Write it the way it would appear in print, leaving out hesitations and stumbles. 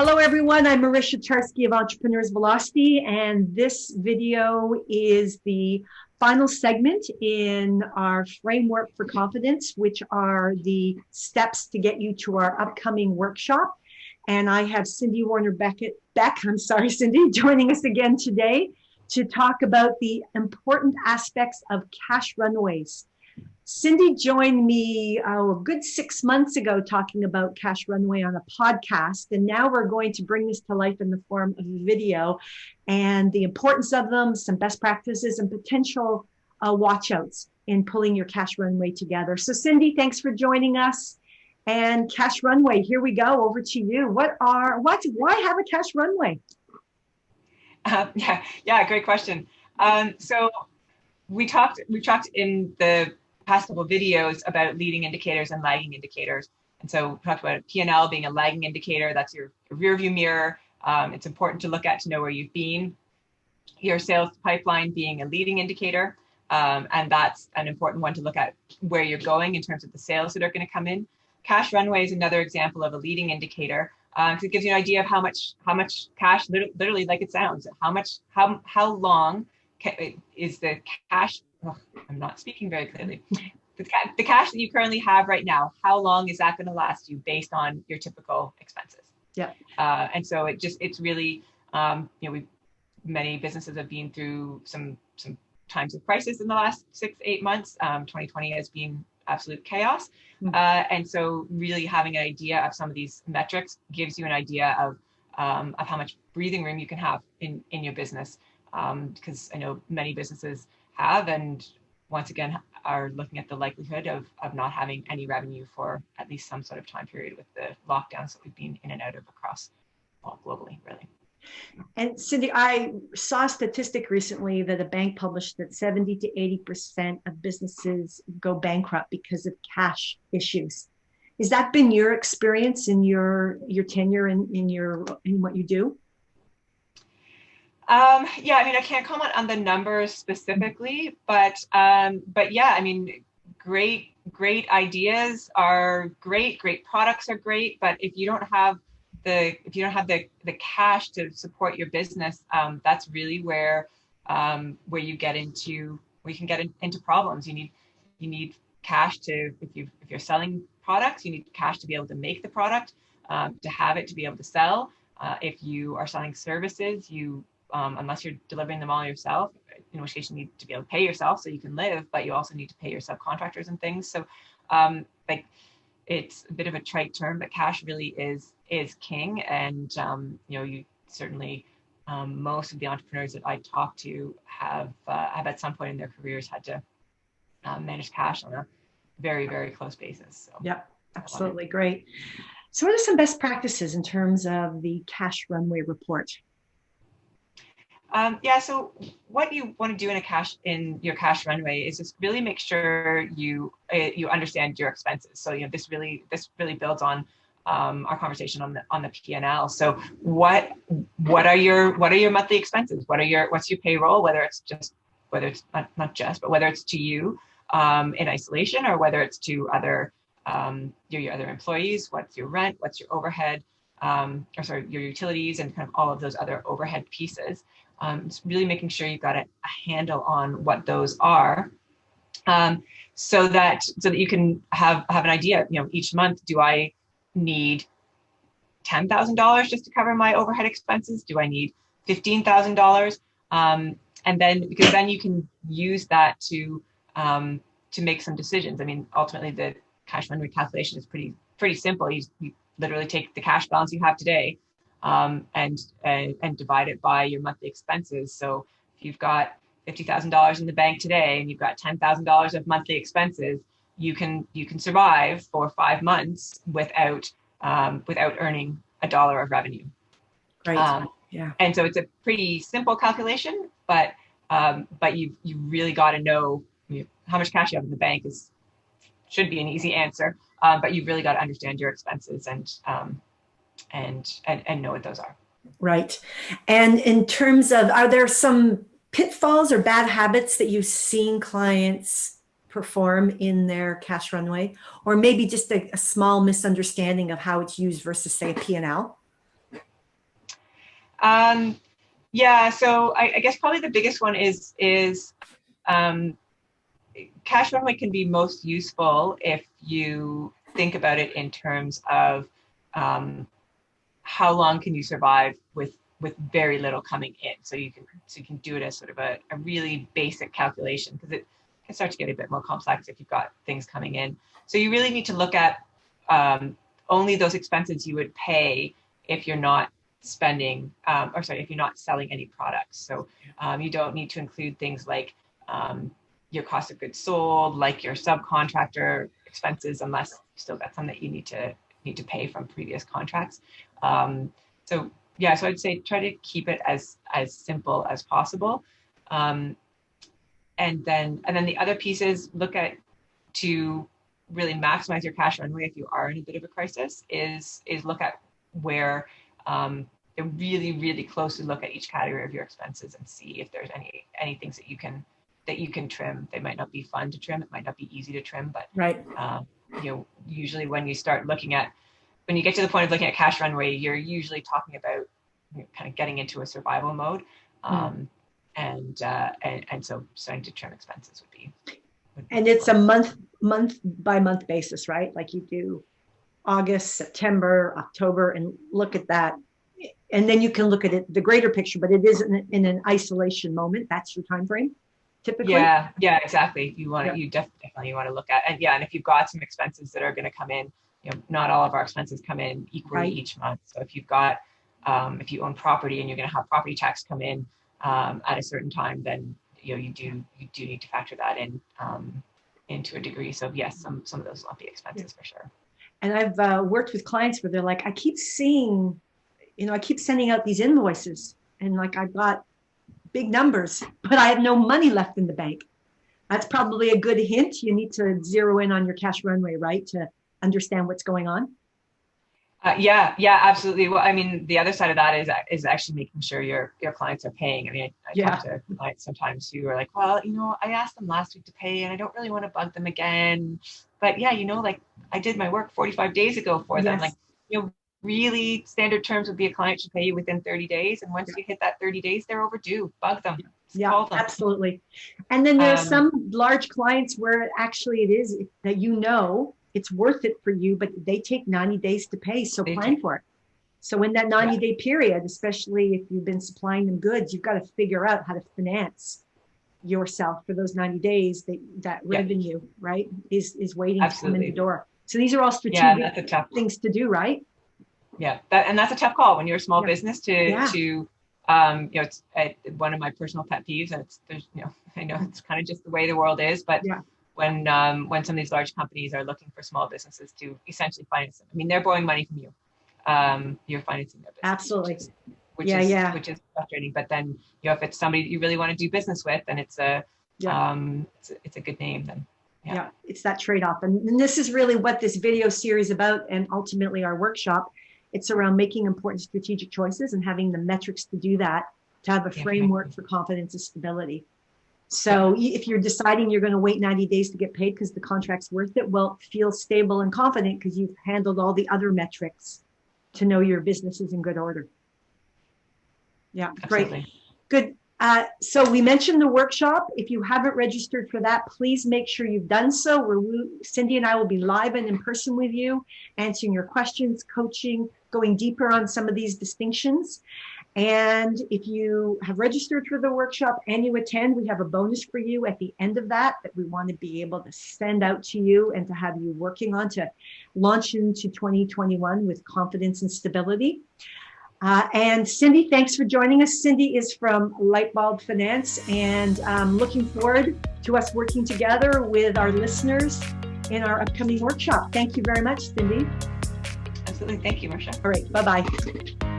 Hello, everyone. I'm Marysia Czarski of Entrepreneurs Velocity, and this video is the final segment in our framework for confidence, which are the steps to get you to our upcoming workshop. And I have Cindy Warner Beck, Cindy, joining us again today to talk about the important aspects of cash runways. Cindy joined me a good 6 months ago talking about cash runway on a podcast, and now we're going to bring this to life in the form of a video and the importance of them, some best practices, and potential watch-outs in pulling your cash runway together. So Cindy, thanks for joining us. And cash runway, here we go, over to you. Why have a cash runway? Yeah, great question. So we talked in the past couple of videos about leading indicators and lagging indicators. And so we talked about P&L being a lagging indicator. That's your rear view mirror. It's important to look at to know where you've been. Your sales pipeline being a leading indicator. And that's an important one to look at where you're going in terms of the sales that are going to come in. Cash runway is another example of a leading indicator. Because it gives you an idea of how much cash, literally like it sounds, how long is the cash, I'm not speaking very clearly. The cash that you currently have right now, how long is that going to last you based on your typical expenses? Yeah. And so it's really, many businesses have been through some times of crisis in the last 6-8 months. 2020 has been absolute chaos. And so really having an idea of some of these metrics gives you an idea of how much breathing room you can have in your business. Because I know many businesses have, and once again, are looking at the likelihood of not having any revenue for at least some sort of time period with the lockdowns that we've been in and out of across globally, really. And Cindy, I saw a statistic recently that a bank published that 70 to 80% of businesses go bankrupt because of cash issues. Has that been your experience in your tenure in what you do? Yeah, I mean, I can't comment on the numbers specifically, but yeah, I mean, great ideas are great products are great, but if you don't have the cash to support your business, that's really where you get into problems. You need cash to, if you're selling products, you need cash to be able to make the product, to have it to be able to sell. If you are selling services, unless you're delivering them all yourself, in which case you need to be able to pay yourself so you can live, but you also need to pay your subcontractors and things. So it's a bit of a trite term, but cash really is king. And you certainly, most of the entrepreneurs that I talk to have at some point in their careers had to manage cash on a very, very close basis. So yeah, absolutely great. So what are some best practices in terms of the cash runway report? So what you want to do in your cash runway is just really make sure you understand your expenses. So this really builds on our conversation on the P&L. So what are your monthly expenses? What's your payroll? Whether it's to you in isolation, or whether it's to your other employees. What's your rent? What's your overhead? Your utilities, and kind of all of those other overhead pieces. It's really making sure you've got a handle on what those are, so that you can have an idea. Each month, do I need $10,000 just to cover my overhead expenses? Do I need $15,000? And then, because then you can use that to make some decisions. I mean, ultimately, the cash runway calculation is pretty simple. You literally take the cash balance you have today, and divide it by your monthly expenses. So if you've got $50,000 in the bank today and you've got $10,000 of monthly expenses, you can survive for 5 months without earning $1 of revenue. Right. Yeah. And so it's a pretty simple calculation, but you really got to know how much cash you have in the bank should be an easy answer. But you've really got to understand your expenses and know what those are. Right. And in terms of, are there some pitfalls or bad habits that you've seen clients perform in their cash runway, or maybe just a small misunderstanding of how it's used versus, say, a P&L? Yeah, so I guess probably the biggest one is cash runway can be most useful if you think about it in terms of how long can you survive with very little coming in. So you can do it as sort of a really basic calculation, because it can start to get a bit more complex if you've got things coming in. So you really need to look at only those expenses you would pay if you're not spending, if you're not selling any products. So you don't need to include things like your cost of goods sold, like your subcontractor expenses, unless you still got some that you need to pay from previous contracts. So I'd say try to keep it as simple as possible. And then the other piece is look at, to really maximize your cash runway if you are in a bit of a crisis, is look at where really, really closely look at each category of your expenses and see if there's any things that you can trim. They might not be fun to trim. It might not be easy to trim, but right. Usually when you get to the point of looking at cash runway, you're usually talking about kind of getting into a survival mode. And so starting to trim expenses would be and it's a month by month basis, right? Like you do August, September, October, and look at that. And then you can look at it, the greater picture, but it is in an isolation moment. That's your time frame, typically. Yeah, exactly. You definitely want to look at, and if you've got some expenses that are going to come in, not all of our expenses come in equally each month. So if you've got, if you own property and you're going to have property tax come in at a certain time, then you do need to factor that in into a degree. So yes, some of those lumpy expenses for sure. And I've worked with clients where they're like, I keep seeing, I keep sending out these invoices, and like I've got big numbers, but I have no money left in the bank. That's probably a good hint. You need to zero in on your cash runway, right, to understand what's going on. Yeah, absolutely. Well, I mean, the other side of that is actually making sure your clients are paying. I mean, I talk to clients sometimes who are like, well, I asked them last week to pay and I don't really want to bug them again. But yeah, like I did my work 45 days ago for them. Like, really standard terms would be a client should pay you within 30 days. And once you hit that 30 days, they're overdue. Bug them. Yeah, absolutely. And then there are some large clients where actually it is that it's worth it for you, but they take 90 days to pay. So plan for it. So in that 90-day period, especially if you've been supplying them goods, you've got to figure out how to finance yourself for those 90 days. That revenue, right, is waiting to come in the door. So these are all strategic things to do, right? Yeah, that's a tough call when you're a small business to it's one of my personal pet peeves, and I know it's kind of just the way the world is, but when some of these large companies are looking for small businesses to essentially finance them, I mean, they're borrowing money from you. You're financing their business. Absolutely. Which is frustrating. But then, if it's somebody that you really want to do business with, and it's a good name, then it's that trade-off. And this is really what this video series is about, and ultimately our workshop. It's around making important strategic choices and having the metrics to do that, to have a framework for confidence and stability. So if you're deciding you're going to wait 90 days to get paid because the contract's worth it, well, feel stable and confident because you've handled all the other metrics to know your business is in good order. Yeah, absolutely. Great. Good. So we mentioned the workshop. If you haven't registered for that, please make sure you've done so. Cindy and I will be live and in person with you, answering your questions, coaching, going deeper on some of these distinctions. And if you have registered for the workshop and you attend, we have a bonus for you at the end of that we want to be able to send out to you and to have you working on to launch into 2021 with confidence and stability. And Cindy, thanks for joining us. Cindy is from Lightbulb Finance, and I'm looking forward to us working together with our listeners in our upcoming workshop. Thank you very much, Cindy. Absolutely. Thank you, Marysia. All right. Bye-bye.